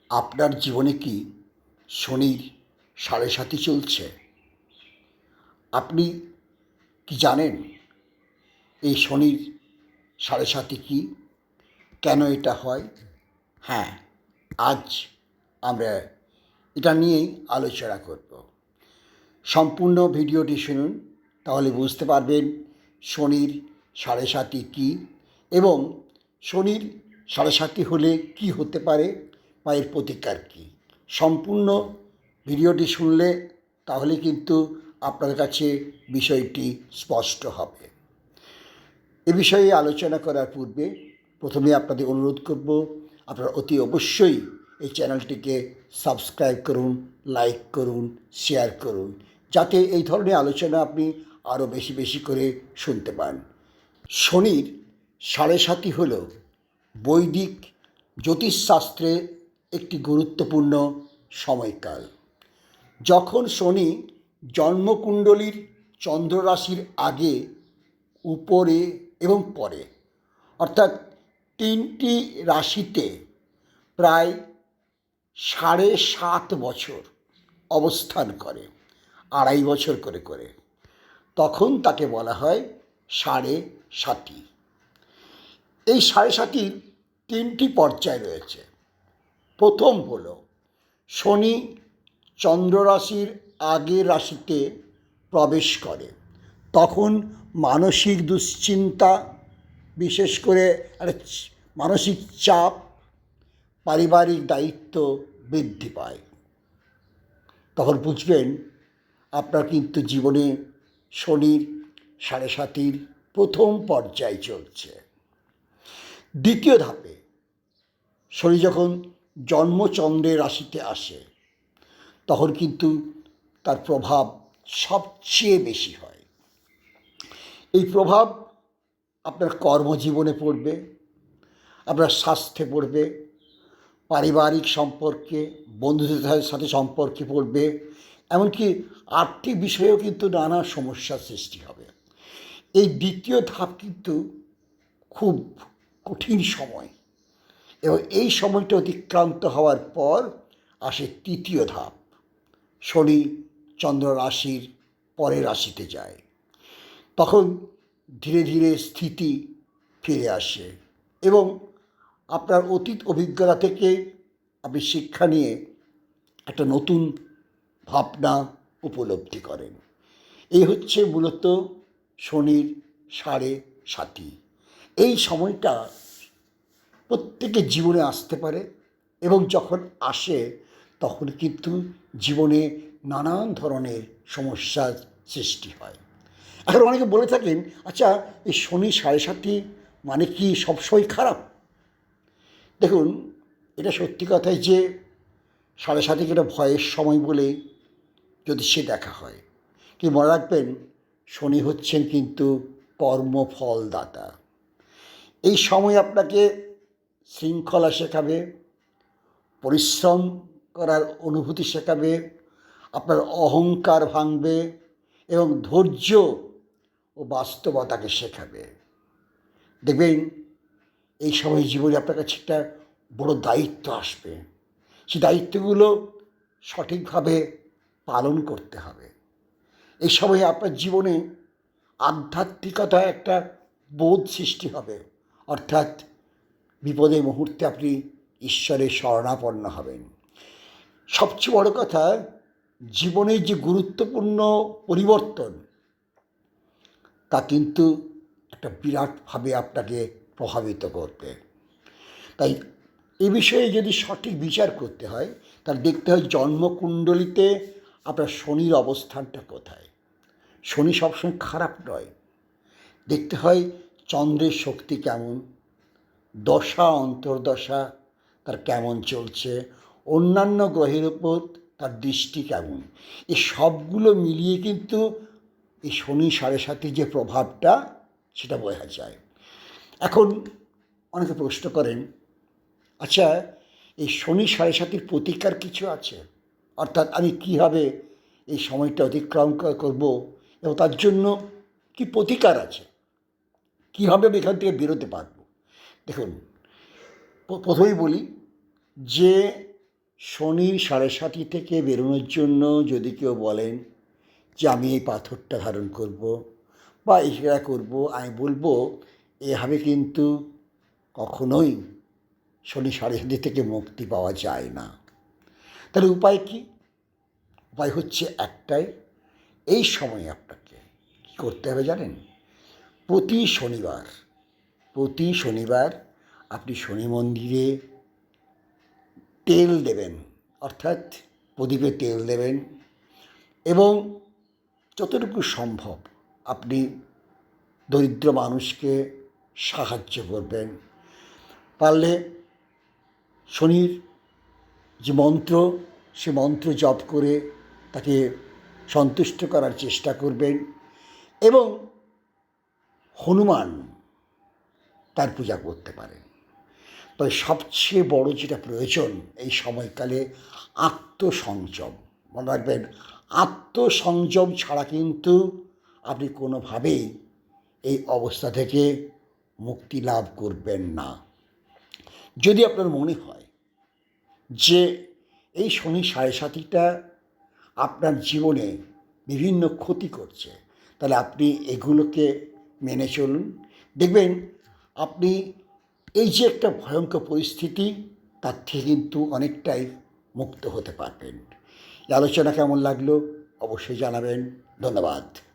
আপনার জীবনে কি শনির সাড়ে সাতি চলছে? আপনি কি জানেন এই শনির সাড়ে সাতি কী, কেন এটা হয়? হ্যাঁ, আজ আমরা এটা নিয়েই আলোচনা করব। সম্পূর্ণ ভিডিওটি শুনুন, তাহলে বুঝতে পারবেন শনির সাড়ে সাতি কী এবং শনির সাড়ে সাতি হলে কি হতে পারে বা এর প্রতিকার কী। সম্পূর্ণ ভিডিওটি শুনলে তাহলে কিন্তু আপনার কাছে বিষয়টি স্পষ্ট হবে। এ বিষয়ে আলোচনা করার পূর্বে প্রথমে আপনাদের অনুরোধ করব, আপনারা অতি অবশ্যই এই চ্যানেলটিকে সাবস্ক্রাইব করুন, লাইক করুন, শেয়ার করুন, যাতে এই ধরনের আলোচনা আপনি আরও বেশি বেশি করে শুনতে পান। শনির সাড়ে সাতি হল বৈদিক জ্যোতিষশাস্ত্রে একটি গুরুত্বপূর্ণ সময়কাল। যখন শনি জন্মকুণ্ডলীর চন্দ্ররাশির আগে, উপরে এবং পরে, অর্থাৎ তিনটি রাশিতে প্রায় 7.5 বছর অবস্থান করে, 2.5 বছর করে করে, তখন তাকে বলা হয় সাড়ে সাতি। এই সাড়ে সাতির 3টি পর্যায় রয়েছে। প্রথম হল শনি চন্দ্ররাশির আগের রাশিতে প্রবেশ করে, তখন মানসিক দুশ্চিন্তা, বিশেষ করে একটা মানসিক চাপ, পারিবারিক দায়িত্ব বৃদ্ধি পায়। তখন বুঝবেন আপনার কিন্তু জীবনে শনির সাড়ে সাতির প্রথম পর্যায় চলছে। দ্বিতীয় ধাপে শনি যখন জন্মচন্দ্রের রাশিতে আসে, তখন কিন্তু তার প্রভাব সবচেয়ে বেশি হয়। এই প্রভাব আপনার কর্মজীবনে পড়বে, আপনার স্বাস্থ্যে পড়বে, পারিবারিক সম্পর্কে, বন্ধুদের সাথে সম্পর্কে পড়বে, এমনকি আর্থিক বিষয়েও কিন্তু নানা সমস্যার সৃষ্টি হবে। এই দ্বিতীয় ধাপ কিন্তু খুব কঠিন সময়, এবং এই সময়টা অতিক্রান্ত হওয়ার পর আসে তৃতীয় ধাপ। শনি চন্দ্র রাশির পরের রাশিতে যায়, তখন ধীরে ধীরে স্থিতি ফিরে আসে এবং আপনার অতীত অভিজ্ঞতা থেকে আপনি শিক্ষা নিয়ে একটা নতুন ভাবনা উপলব্ধি করেন। এই হচ্ছে মূলত শনির সাড়ে সাতি। এই সময়টা প্রত্যেকের জীবনে আসতে পারে, এবং যখন আসে তখন কিন্তু জীবনে নানান ধরনের সমস্যার সৃষ্টি হয়। এখন অনেকে বলে থাকেন, আচ্ছা এই শনি সাড়ে সাতি মানে কি সবসময় খারাপ? দেখুন, এটা সত্যি কথাই যে সাড়ে সাতিকে একটা ভয়ের সময় বলে জ্যোতিষে দেখা হয়। কি মনে রাখবেন, শনি হচ্ছেন কিন্তু কর্মফলদাতা। এই সময় আপনাকে শৃঙ্খলা শেখাবে, পরিশ্রম করার অনুভূতি শেখাবে, আপনার অহংকার ভাঙবে এবং ধৈর্য ও বাস্তবতাকে শেখাবে। দেখবেন এই সময় জীবনে আপনার কাছে একটা বড় দায়িত্ব আসবে। সেই দায়িত্বগুলো সঠিকভাবে পালন করতে হবে। এই সময় আপনার জীবনে আধ্যাত্মিকতা একটা বোধ সৃষ্টি হবে, অর্থাৎ বিপদের মুহূর্তে আপনি ঈশ্বরের শরণাপন্ন হবেন। সবচেয়ে বড় কথা, জীবনের যে গুরুত্বপূর্ণ পরিবর্তন, তা কিন্তু একটা বিরাটভাবে আপনাকে প্রভাবিত করবে। তাই এ বিষয়ে যদি সঠিক বিচার করতে হয়, তাহলে দেখতে হয় জন্মকুণ্ডলিতে আপনার শনির অবস্থানটা কোথায়। শনি সবসময় খারাপ নয়, দেখতে হয় চন্দ্রের শক্তি কেমন, দশা অন্তর্দশা তার কেমন চলছে, অন্যান্য গ্রহের ওপর তার দৃষ্টি কেমন। এই সবগুলো মিলিয়ে কিন্তু এই শনি সাড়ে সাতির যে প্রভাবটা, সেটা বোঝা যায়। এখন অনেকে প্রশ্ন করেন, আচ্ছা এই শনি সাড়ে সাতির প্রতিকার কিছু আছে? অর্থাৎ আমি কীভাবে এই সময়টা অতিক্রম করব এবং তার জন্য কি প্রতিকার আছে, কীভাবে আমি এখান থেকে বেরোতে পারব? দেখুন, প্রথমেই বলি যে শনির সাড়ে সাতি থেকে বেরোনোর জন্য যদি কেউ বলেন যে আমি এই পাথরটা ধারণ করব বা এটা করব, আমি বলবো এভাবে কিন্তু কখনোই শনি সাড়ে সাতি থেকে মুক্তি পাওয়া যায় না। তাহলে উপায় কী? উপায় হচ্ছে একটাই, এই সময় আপনাকে কী করতে হবে জানেন? প্রতি শনিবার আপনি শনি মন্দিরে তেল দেবেন, অর্থাৎ প্রদীপে তেল দেবেন এবং যতটুকু সম্ভব আপনি দরিদ্র মানুষকে সাহায্য করবেন। পারলে শনির যে মন্ত্র, সে মন্ত্র জপ করে তাকে সন্তুষ্ট করার চেষ্টা করবেন এবং হনুমান তার পূজা করতে পারেন। তবে সবচেয়ে বড় যেটা প্রয়োজন এই সময়কালে আত্মসংযম। মনে রাখবেন, আত্মসংযম ছাড়া কিন্তু আপনি কোনোভাবেই এই অবস্থা থেকে মুক্তি লাভ করবেন না। যদি আপনার মনে হয় যে এই শনি সাড়ে সাতিটা আপনার জীবনে বিভিন্ন ক্ষতি করছে, তাহলে আপনি এগুলোকে মেনে চলুন। দেখবেন আপনি এই যে একটা ভয়ঙ্কর পরিস্থিতি, তার থেকে কিন্তু অনেকটাই মুক্ত হতে পারবেন। এই আলোচনা কেমন লাগলো অবশ্যই জানাবেন। ধন্যবাদ।